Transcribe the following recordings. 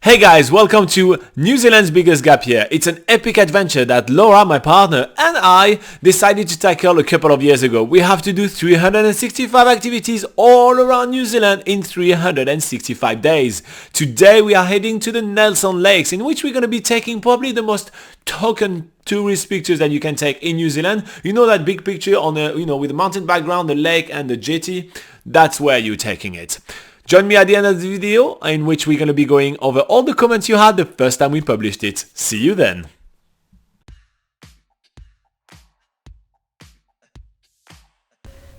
Hey guys, welcome to New Zealand's biggest gap year. It's an epic adventure that Laura, my partner, and I decided to tackle a couple of years ago. We have to do 365 activities all around New Zealand in 365 days. Today we are heading to the Nelson Lakes, in which we're going to be taking probably the most token tourist pictures that you can take in New Zealand. You know that big picture on with the mountain background, the lake and the jetty? That's where you're taking it. Join me at the end of the video, in which we're going to be going over all the comments you had the first time we published it. See you then.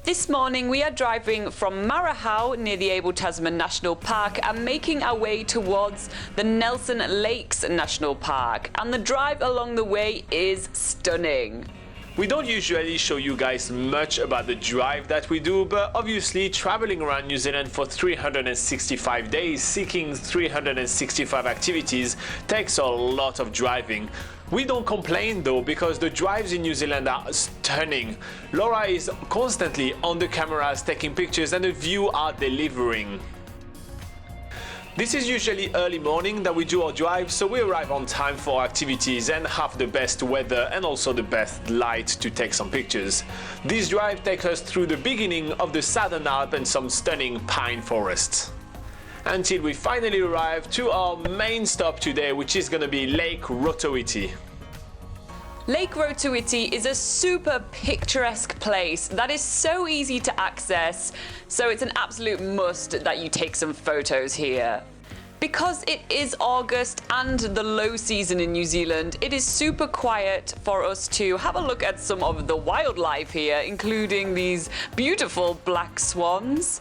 This morning we are driving from Marahau near the Abel Tasman National Park and making our way towards the Nelson Lakes National Park, and the drive along the way is stunning. We don't usually show you guys much about the drive that we do, but obviously traveling around New Zealand for 365 days, seeking 365 activities, takes a lot of driving. We don't complain though, because the drives in New Zealand are stunning. Laura is constantly on the cameras taking pictures and the view are delivering. This is usually early morning that we do our drive, so we arrive on time for activities and have the best weather and also the best light to take some pictures. This drive takes us through the beginning of the Southern Alps and some stunning pine forests, until we finally arrive to our main stop today, which is going to be Lake Rotoiti. Lake Rotoiti is a super picturesque place that is so easy to access, so it's an absolute must that you take some photos here. Because it is August and the low season in New Zealand, it is super quiet for us to have a look at some of the wildlife here, including these beautiful black swans.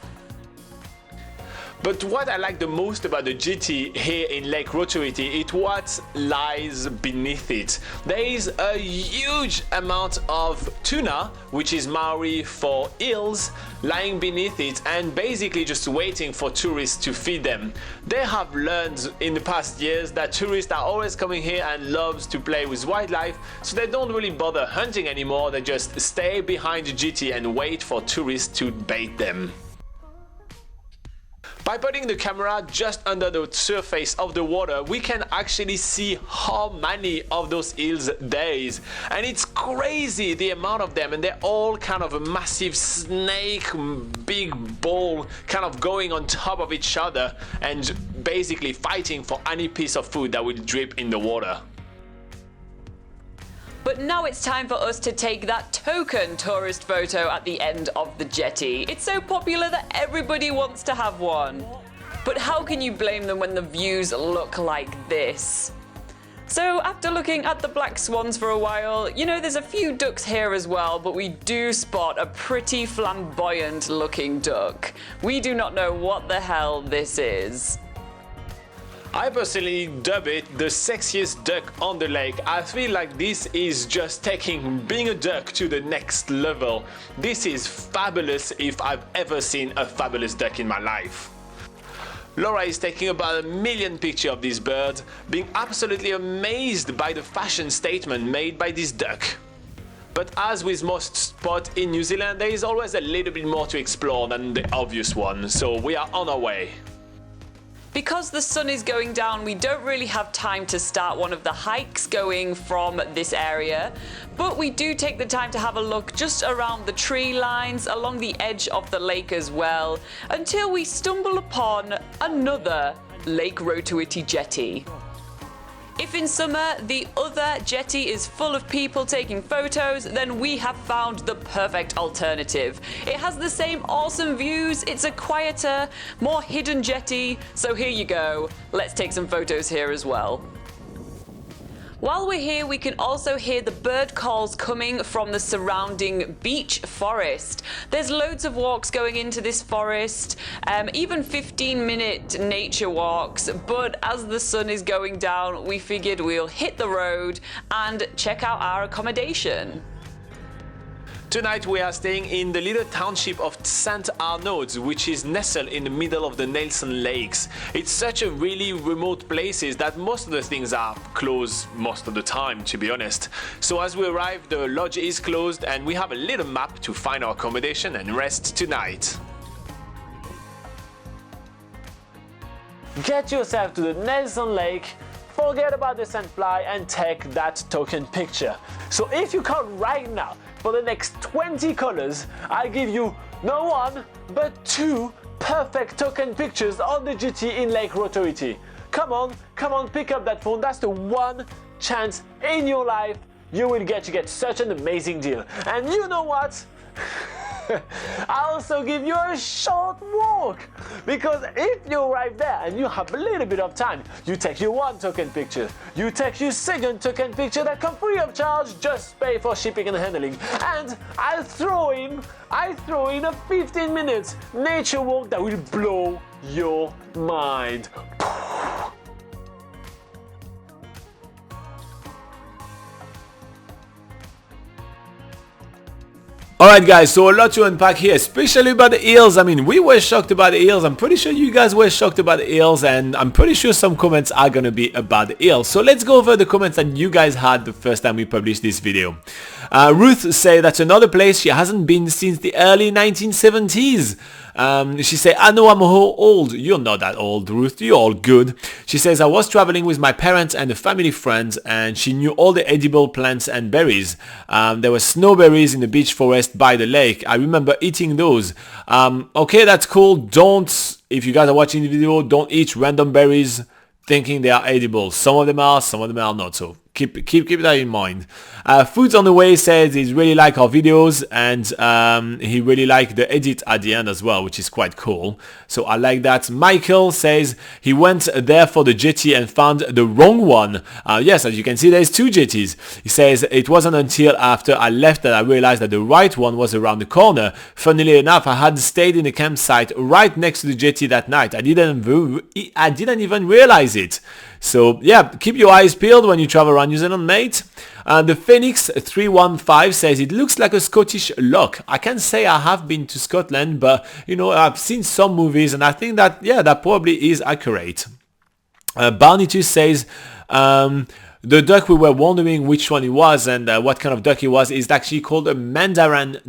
But what I like the most about the jetty here in Lake Rotoiti is what lies beneath it. There is a huge amount of tuna, which is Maori for eels, lying beneath it and basically just waiting for tourists to feed them. They have learned in the past years that tourists are always coming here and loves to play with wildlife, so they don't really bother hunting anymore. They just stay behind the jetty and wait for tourists to bait them. By putting the camera just under the surface of the water, we can actually see how many of those eels there is. And it's crazy the amount of them, and they're all kind of a massive snake, big ball, kind of going on top of each other and basically fighting for any piece of food that will drip in the water. But now it's time for us to take that token tourist photo at the end of the jetty. It's so popular that everybody wants to have one. But how can you blame them when the views look like this? So after looking at the black swans for a while, there's a few ducks here as well, but we do spot a pretty flamboyant looking duck. We do not know what the hell this is. I personally dub it the sexiest duck on the lake. I feel like this is just taking being a duck to the next level. This is fabulous if I've ever seen a fabulous duck in my life. Laura is taking about 1 million pictures of this bird, being absolutely amazed by the fashion statement made by this duck. But as with most spots in New Zealand, there is always a little bit more to explore than the obvious one, so we are on our way. Because the sun is going down, we don't really have time to start one of the hikes going from this area, but we do take the time to have a look just around the tree lines, along the edge of the lake as well, until we stumble upon another Lake Rotoiti jetty. If in summer the other jetty is full of people taking photos, then we have found the perfect alternative. It has the same awesome views, it's a quieter, more hidden jetty, so here you go. Let's take some photos here as well. While we're here, we can also hear the bird calls coming from the surrounding beech forest. There's loads of walks going into this forest, even 15-minute nature walks, but as the sun is going down, we figured we'll hit the road and check out our accommodation. Tonight we are staying in the little township of St. Arnaud's, which is nestled in the middle of the Nelson Lakes. It's such a really remote place that most of the things are closed most of the time, to be honest. So as we arrive, the lodge is closed and we have a little map to find our accommodation and rest tonight. get yourself to the Nelson Lake, forget about the sandfly and take that token picture. So if you call right now for the next 20 colors, I give you not one, but 2 perfect token pictures on the GT in Lake Rotoiti. Come on, pick up that phone. That's the one chance in your life you will get to get such an amazing deal. And you know what? I also give you a short walk, because if you arrive there and you have a little bit of time, you take your 1 token picture, you take your 2nd token picture that come free of charge, just pay for shipping and handling, and I throw in a 15 minutes nature walk that will blow your mind. Alright guys, so a lot to unpack here, especially about the eels. I mean, we were shocked about the eels. I'm pretty sure you guys were shocked about the eels, and I'm pretty sure some comments are gonna be about the eels. So let's go over the comments that you guys had the first time we published this video. Ruth said that's another place she hasn't been since the early 1970s. She said, I know I'm old. You're not that old, Ruth. You're all good. She says, I was traveling with my parents and a family friend, and she knew all the edible plants and berries. There were snowberries in the beech forest by the lake. I remember eating those. Okay, that's cool. If you guys are watching the video, don't eat random berries thinking they are edible. Some of them are not. So keep that in mind. Foods on the Way says he really like our videos, and he really like the edit at the end as well, which is quite cool. So I like that. Michael says he went there for the jetty and found the wrong one. Yes, as you can see, there's 2 jetties. He says it wasn't until after I left that I realized that the right one was around the corner. Funnily enough, I had stayed in the campsite right next to the jetty that night. I didn't even realize it. So yeah, keep your eyes peeled when you travel around New Zealand, mate. The Phoenix 315 says it looks like a Scottish loch. I can't say I have been to Scotland, but you know, I've seen some movies and I think that, yeah, that probably is accurate. Barney2 says the duck we were wondering which one it was and what kind of duck it was is actually called a mandarin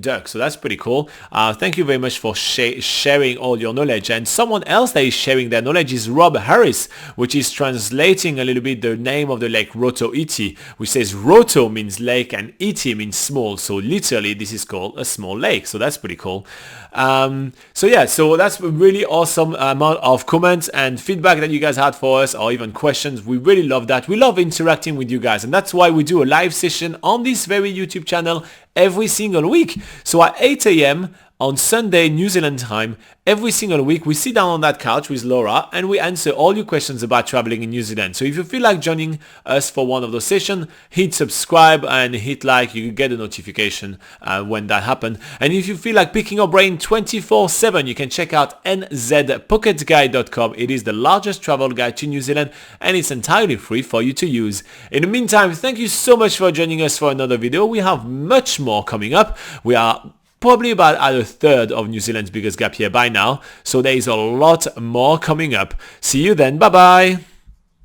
duck. So that's pretty cool. Thank you very much for sharing all your knowledge. And someone else that is sharing their knowledge is Rob Harris, which is translating a little bit the name of the lake Rotoiti, which says Roto means lake and Iti means small. So literally this is called a small lake. So that's pretty cool. So yeah, so that's a really awesome amount of comments and feedback that you guys had for us, or even questions. We really love that. We love interacting with you guys, and that's why we do a live session on this very YouTube channel every single week. So at 8 a.m. on Sunday New Zealand time, every single week we sit down on that couch with Laura and we answer all your questions about traveling in New Zealand. So if you feel like joining us for one of those sessions, hit subscribe and hit like. You get a notification when that happens. And if you feel like picking your brain 24/7, you can check out nzpocketguide.com. It is the largest travel guide to New Zealand and it's entirely free for you to use. In the meantime, thank you so much for joining us for another video. We have much more coming up. We are probably about at a third of New Zealand's biggest gap year by now, so there is a lot more coming up. See you then, bye bye.